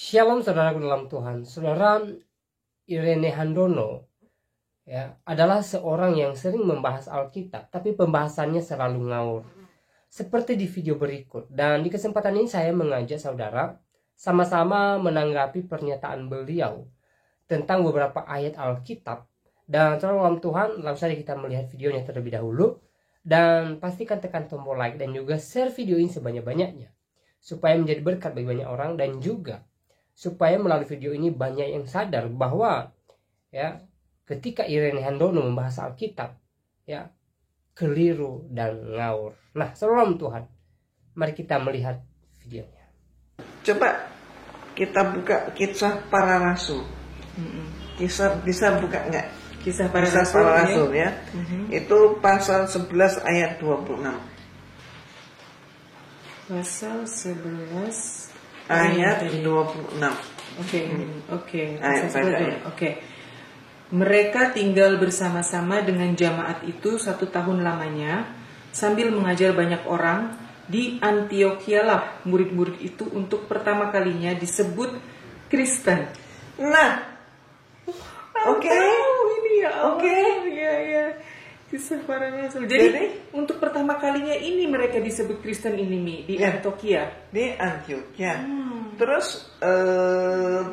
Shalom saudara dalam Tuhan. Saudara, Irene Handono ya adalah seorang yang sering membahas Alkitab, tapi pembahasannya selalu ngawur. Seperti di video berikut. Dan di kesempatan ini saya mengajak saudara sama-sama menanggapi pernyataan beliau tentang beberapa ayat Alkitab. Dan saudara dalam Tuhan, langsung saja kita melihat videonya terlebih dahulu. Dan pastikan tekan tombol like dan juga share video ini sebanyak-banyaknya, supaya menjadi berkat bagi banyak orang, dan juga supaya melalui video ini banyak yang sadar bahwa ya ketika Irene Handono membahas Alkitab ya keliru dan ngawur. Nah, saudara Tuhan, mari kita melihat videonya. Coba kita buka Kisah Para Rasul. Kisah bisa buka nggak? Kisah Para Rasul ya. Itu pasal 11 ayat 26. Pasal 11 ayat 26. Oke. Ayat. Mereka tinggal bersama-sama dengan jamaat itu 1 tahun lamanya, sambil mengajar banyak orang. Di Antiochialah murid-murid itu untuk pertama kalinya disebut Kristen. Nah, Ini ya, ya. Kisah Para Rasul. Jadi untuk pertama kalinya ini mereka disebut Kristen ini di Antiochia. Di Antiochia. Terus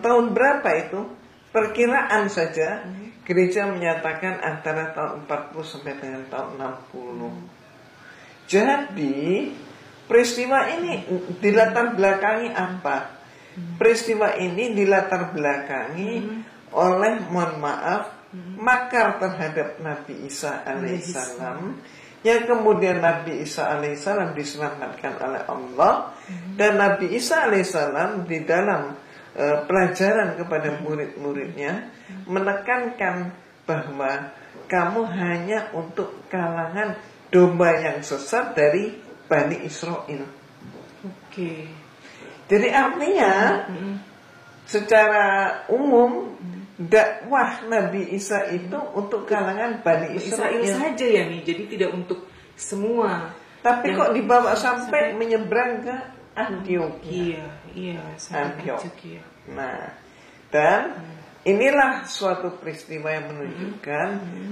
tahun berapa itu? Perkiraan saja gereja menyatakan antara tahun 40 sampai dengan tahun 60. Jadi peristiwa ini dilatar belakangi apa? Peristiwa ini dilatar belakangi oleh, mohon maaf, makar terhadap Nabi Isa alaihissalam, yang kemudian Nabi Isa alaihissalam diselamatkan oleh Allah. Dan Nabi Isa alaihissalam di dalam pelajaran kepada murid-muridnya menekankan bahwa kamu hanya untuk kalangan domba yang sesat dari Bani Israel. Jadi artinya secara umum dakwah Nabi Isa itu untuk kalangan Bani Israel saja ya nih, jadi tidak untuk semua. Tapi kok dibawa sampai menyeberang ke Antiochia. Antiochia. Nah, dan inilah suatu peristiwa yang menunjukkan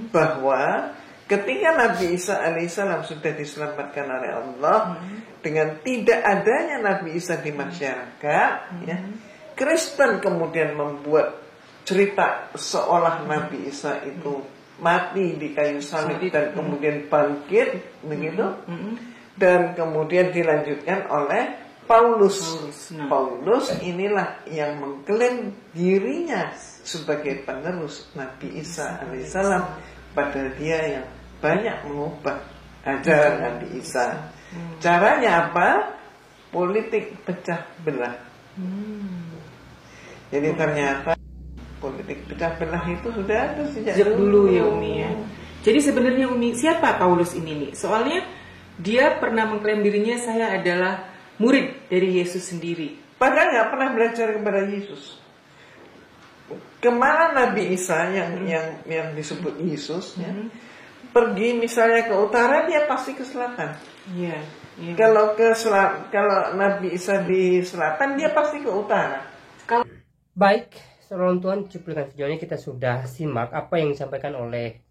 bahwa ketika Nabi Isa alaihissalam sudah diselamatkan oleh Allah, dengan tidak adanya Nabi Isa di masyarakat, ya, Kristen kemudian membuat cerita seolah Nabi Isa itu mati di kayu salib dan kemudian bangkit, begitu. Dan kemudian dilanjutkan oleh Paulus. Paulus inilah yang mengklaim dirinya sebagai penerus Nabi Isa alaihissalam, padahal dia yang banyak mengubah ajaran Nabi Isa. Caranya apa? Politik pecah belah. Jadi ternyata politik pecah belah itu sudah ada sejak dulu ya Umi ya. Jadi sebenarnya Umi, siapa Paulus ini nih? Soalnya dia pernah mengklaim dirinya, saya adalah murid dari Yesus sendiri. Padahal nggak pernah belajar kepada Yesus. Kemana Nabi Isa yang disebut Yesus ya, pergi misalnya ke utara, dia pasti ke selatan. Kalau Nabi Isa di selatan, dia pasti ke utara. Baik, saudara Tuhan, cuplikan videonya kita sudah simak apa yang disampaikan oleh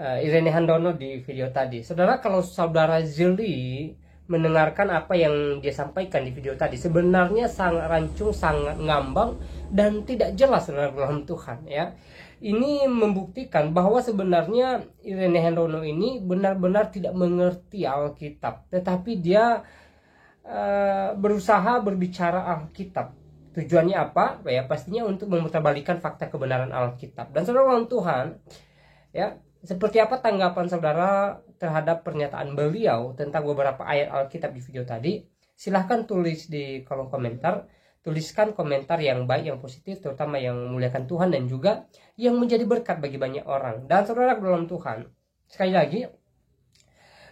Irene Handono di video tadi. Saudara, kalau saudara jeli mendengarkan apa yang dia sampaikan di video tadi, sebenarnya sangat rancung, sangat ngambang, dan tidak jelas dalam Tuhan ya. Ini membuktikan bahwa sebenarnya Irene Handono ini benar-benar tidak mengerti Alkitab, tetapi dia berusaha berbicara Alkitab. Tujuannya apa? Ya pastinya untuk memutarbalikkan fakta kebenaran Alkitab. Dan saudara Tuhan ya, seperti apa tanggapan saudara terhadap pernyataan beliau tentang beberapa ayat Alkitab di video tadi? Silahkan tulis di kolom komentar. Tuliskan komentar yang baik, yang positif, terutama yang memuliakan Tuhan dan juga yang menjadi berkat bagi banyak orang. Dan saudara dalam Tuhan, sekali lagi,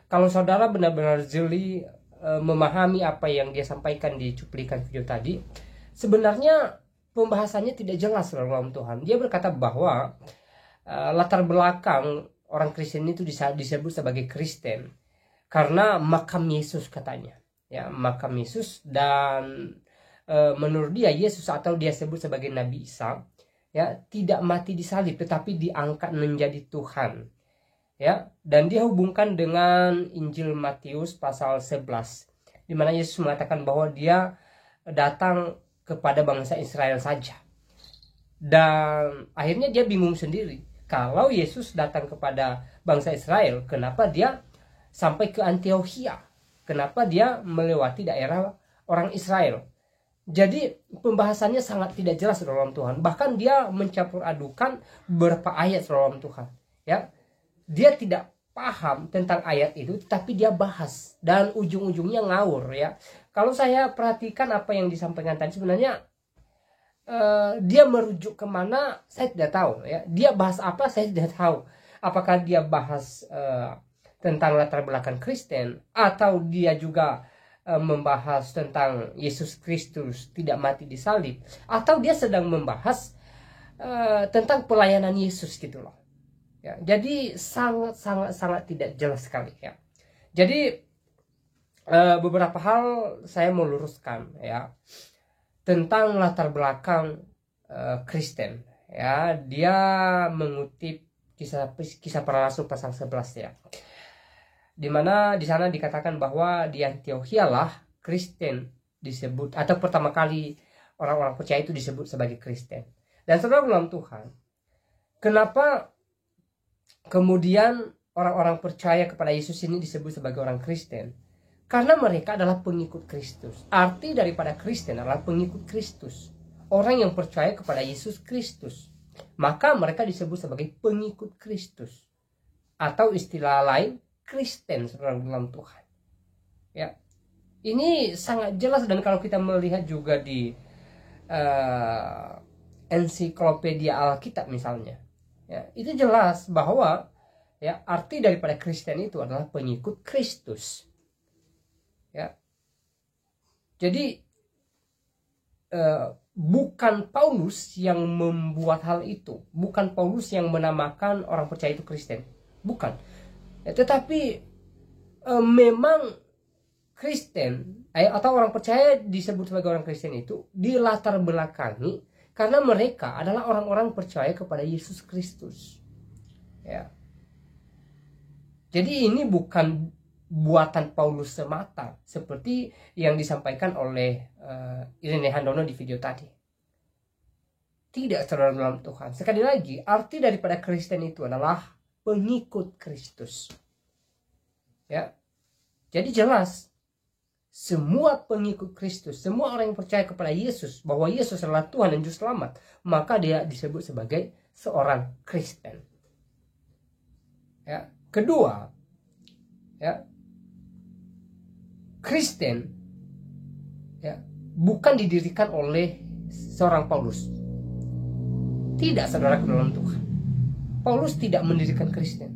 kalau saudara benar-benar jeli memahami apa yang dia sampaikan di cuplikan video tadi, sebenarnya pembahasannya tidak jelas dalam Tuhan. Dia berkata bahwa latar belakang orang Kristen itu disebut sebagai Kristen karena makam Yesus katanya. Ya, makam Yesus, dan menurut dia Yesus atau dia sebut sebagai Nabi Isa ya tidak mati di salib tetapi diangkat menjadi Tuhan. Ya, dan dia hubungkan dengan Injil Matius pasal 11 di mana Yesus mengatakan bahwa dia datang kepada bangsa Israel saja. Dan akhirnya dia bingung sendiri. Kalau Yesus datang kepada bangsa Israel, kenapa dia sampai ke Antiokhia? Kenapa dia melewati daerah orang Israel? Jadi pembahasannya sangat tidak jelas dalam Tuhan. Bahkan dia mencampur adukan beberapa ayat dalam Tuhan. Ya, dia tidak paham tentang ayat itu, tapi dia bahas dan ujung-ujungnya ngawur ya. Kalau saya perhatikan apa yang disampaikan tadi sebenarnya dia merujuk kemana saya tidak tahu ya. Dia bahas apa saya tidak tahu. Apakah dia bahas tentang latar belakang Kristen atau dia juga membahas tentang Yesus Kristus tidak mati di salib, atau dia sedang membahas tentang pelayanan Yesus gitu loh. Ya, jadi sangat tidak jelas sekali ya. Jadi beberapa hal saya mau luruskan ya tentang latar belakang Kristen ya. Dia mengutip kisah para rasul pasal 11 ya, dimana di sana dikatakan bahwa di Antiokhia lah Kristen disebut, atau pertama kali orang-orang percaya itu disebut sebagai Kristen. Dan saudara dalam Tuhan, kenapa kemudian orang-orang percaya kepada Yesus ini disebut sebagai orang Kristen? Karena mereka adalah pengikut Kristus. Arti daripada Kristen adalah pengikut Kristus. Orang yang percaya kepada Yesus Kristus. Maka mereka disebut sebagai pengikut Kristus. Atau istilah lain, Kristen saudara dalam Tuhan. Ya, ini sangat jelas, dan kalau kita melihat juga di ensiklopedia Alkitab misalnya, ya, itu jelas bahwa ya arti daripada Kristen itu adalah pengikut Kristus. Ya, jadi bukan Paulus yang membuat hal itu, bukan Paulus yang menamakan orang percaya itu Kristen, bukan. Ya, tetapi memang Kristen atau orang percaya disebut sebagai orang Kristen itu dilatar belakangi karena mereka adalah orang-orang percaya kepada Yesus Kristus. Ya. Jadi ini bukan buatan Paulus semata seperti yang disampaikan oleh Irene Handono di video tadi. Tidak, saudara dalam Tuhan. Sekali lagi, arti daripada Kristen itu adalah pengikut Kristus. Ya. Jadi jelas, semua pengikut Kristus, semua orang yang percaya kepada Yesus, bahwa Yesus adalah Tuhan dan Juru Selamat, maka dia disebut sebagai seorang Kristen. Ya. Kedua, ya, Kristen ya bukan didirikan oleh seorang Paulus. Tidak, saudara dalam Tuhan. Paulus tidak mendirikan Kristen.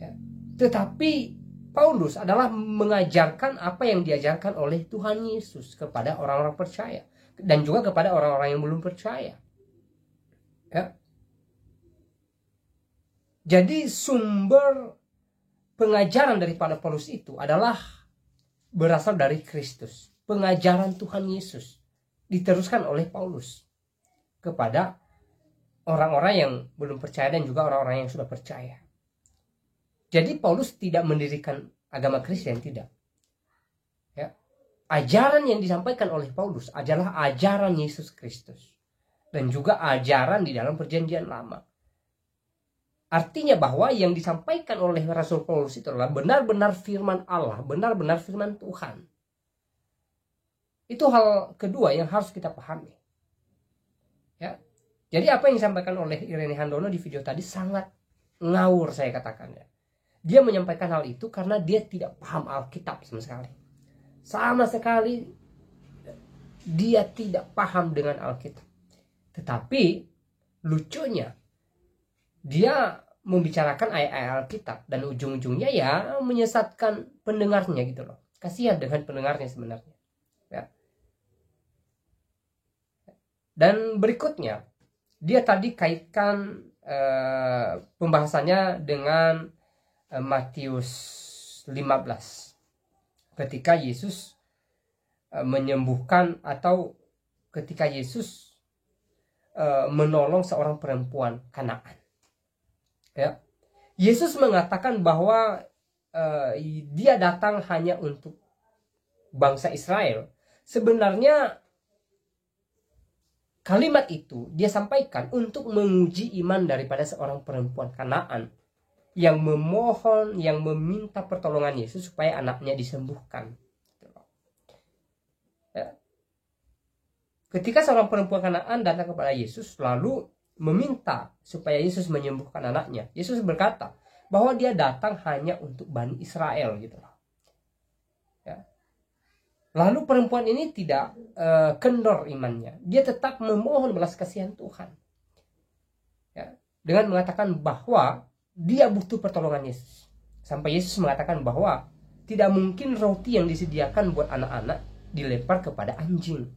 Ya. Tetapi Paulus adalah mengajarkan apa yang diajarkan oleh Tuhan Yesus kepada orang-orang percaya dan juga kepada orang-orang yang belum percaya. Ya. Jadi sumber pengajaran daripada Paulus itu adalah berasal dari Kristus. Pengajaran Tuhan Yesus diteruskan oleh Paulus kepada orang-orang yang belum percaya dan juga orang-orang yang sudah percaya. Jadi Paulus tidak mendirikan agama Kristen, tidak. Ya. Ajaran yang disampaikan oleh Paulus adalah ajaran Yesus Kristus dan juga ajaran di dalam Perjanjian Lama. Artinya bahwa yang disampaikan oleh Rasul Paulus itu adalah benar-benar firman Allah, benar-benar firman Tuhan. Itu hal kedua yang harus kita pahami. Ya. Jadi apa yang disampaikan oleh Irene Handono di video tadi sangat ngawur, saya katakan ya. Dia menyampaikan hal itu karena dia tidak paham Alkitab sama sekali. Sama sekali dia tidak paham dengan Alkitab. Tetapi lucunya dia membicarakan ayat-ayat Alkitab dan ujung-ujungnya ya menyesatkan pendengarnya gitu loh. Kasihan dengan pendengarnya sebenarnya. Ya. Dan berikutnya dia tadi kaitkan pembahasannya dengan Matius 15 ketika Yesus menyembuhkan atau ketika Yesus menolong seorang perempuan Kanaan. Ya. Yesus mengatakan bahwa dia datang hanya untuk bangsa Israel. Sebenarnya kalimat itu dia sampaikan untuk menguji iman daripada seorang perempuan Kanaan yang memohon, yang meminta pertolongan Yesus supaya anaknya disembuhkan. Ya. Ketika seorang perempuan Kanaan datang kepada Yesus lalu meminta supaya Yesus menyembuhkan anaknya, Yesus berkata bahwa dia datang hanya untuk Bani Israel gitu loh. Ya. Lalu perempuan ini tidak kendor imannya, dia tetap memohon belas kasihan Tuhan. Ya. Dengan mengatakan bahwa dia butuh pertolongan Yesus. Sampai Yesus mengatakan bahwa tidak mungkin roti yang disediakan buat anak-anak dilempar kepada anjing.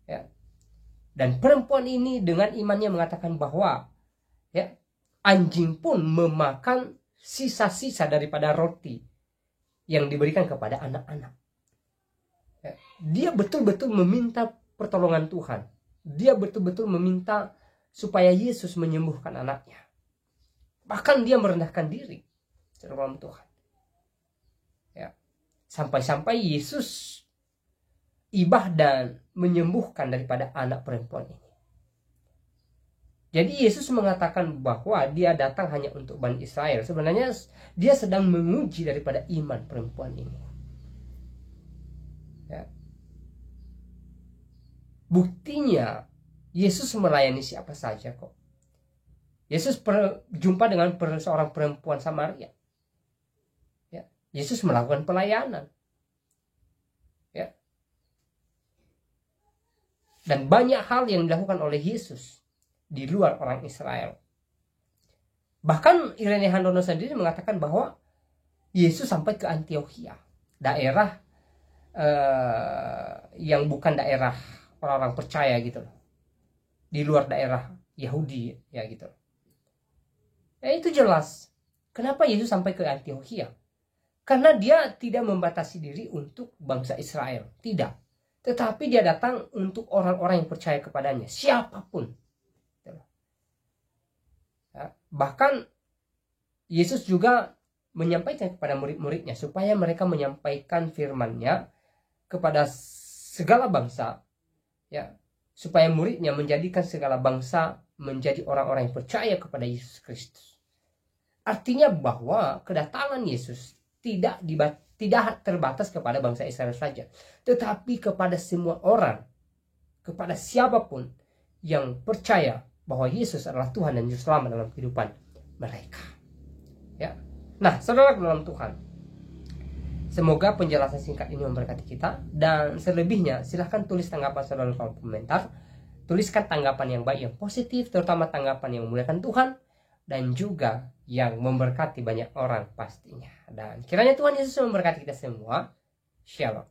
Ya. Dan perempuan ini dengan imannya mengatakan bahwa ya, anjing pun memakan sisa-sisa daripada roti yang diberikan kepada anak-anak. Ya. Dia betul-betul meminta pertolongan Tuhan. Dia betul-betul meminta supaya Yesus menyembuhkan anaknya. Bahkan dia merendahkan diri dalam Tuhan. Ya. Sampai-sampai Yesus ibah dan menyembuhkan daripada anak perempuan ini. Jadi Yesus mengatakan bahwa dia datang hanya untuk Bani Israel. Sebenarnya dia sedang menguji daripada iman perempuan ini. Ya. Buktinya Yesus melayani siapa saja kok. Yesus berjumpa dengan seorang perempuan Samaria. Ya. Yesus melakukan pelayanan. Ya. Dan banyak hal yang dilakukan oleh Yesus di luar orang Israel. Bahkan Irene Handono sendiri mengatakan bahwa Yesus sampai ke Antioquia, daerah yang bukan daerah orang-orang percaya gitu loh, di luar daerah Yahudi ya gitu. Ya itu jelas. Kenapa Yesus sampai ke Antioquia? Karena dia tidak membatasi diri untuk bangsa Israel, tidak. Tetapi dia datang untuk orang-orang yang percaya kepadanya, siapapun. Ya, bahkan Yesus juga menyampaikan kepada murid-muridnya supaya mereka menyampaikan firman-Nya kepada segala bangsa, ya, supaya muridnya menjadikan segala bangsa menjadi orang-orang yang percaya kepada Yesus Kristus. Artinya bahwa kedatangan Yesus tidak terbatas kepada bangsa Israel saja, tetapi kepada semua orang, kepada siapapun yang percaya bahwa Yesus adalah Tuhan dan Juru Selamat dalam kehidupan mereka. Ya. Nah, saudara dalam Tuhan, semoga penjelasan singkat ini memberkati kita, dan selebihnya silahkan tulis tanggapan saudara di kolom komentar. Tuliskan tanggapan yang baik, yang positif, terutama tanggapan yang memuliakan Tuhan dan juga yang memberkati banyak orang pastinya. Dan kiranya Tuhan Yesus memberkati kita semua. Shalom.